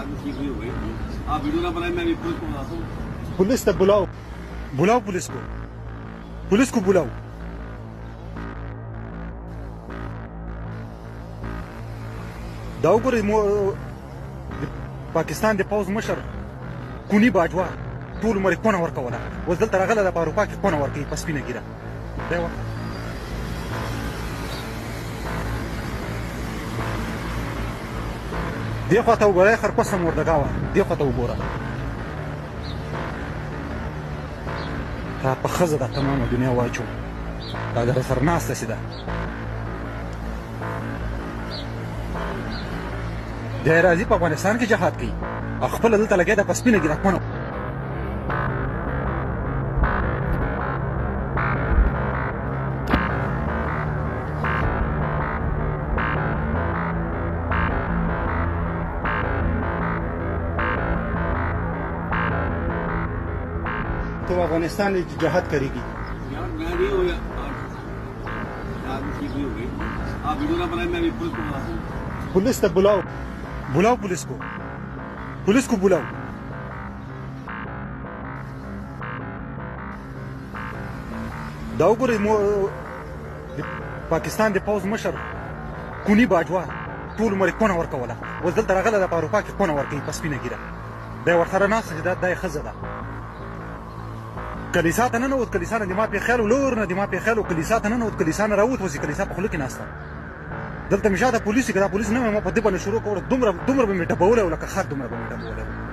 आदमी ठीक नहीं हो गई। आप वीडियो ना बनाए, मैं अभी पुलिस को बताता हूँ। पुलिस तक बुलाओ, बुलाओ पुलिस को बुलाओ। دا وګورئ پاکستان د پوځ مشر کونی باجوا ټول عمر یې کونه ورکوله، اوس دلته راغلی ده په اروپا کې کونه ورکوي په سپینه ږیره. دې خوا ته وګورئ، خرپسه مردګا وه، دې خوا ته وګوره. تا په ښځه ده تمامه دنیا واچو، دا در سره ناسته سي ده. دی راځي په افغانستان کې جهاد کوي او خپله دلته لګیا ده په سپینه ږیره کونه. تو افغانستان में जहाद करेगी यार? मैं नहीं हूँ यार, आदमी ठीक नहीं हो गई। आप वीडियो ना बनाए, मैं अभी पुलिस को बताता हूँ। पुलिस तक बुलाओ, बुलाओ पुलिस को बुलाओ. دا وګورئ پاکستان د پوځ مشر کونی باجوا ټول عمر یې کونه ورکوله، اوس دلته راغلی ده په اروپا کې کونه ورکوي په سپینه ږیره. دی ورسره ناسته چې دا یې ښځه ده. کلیسا ته ننوت، کلیسا نه دما پې خیال و، لور نه دما پې خیال و، کلیسا ته ننوت، کلیسا نه راووت، اوس یې کلیسا په خوله کې ناسته. دلته مې شاته پولیس، که دا پولیس نه وای ما په دې باندې شروع کړو، دومره به مې ډبولی و لکه خر دومره به مې ډبولی و.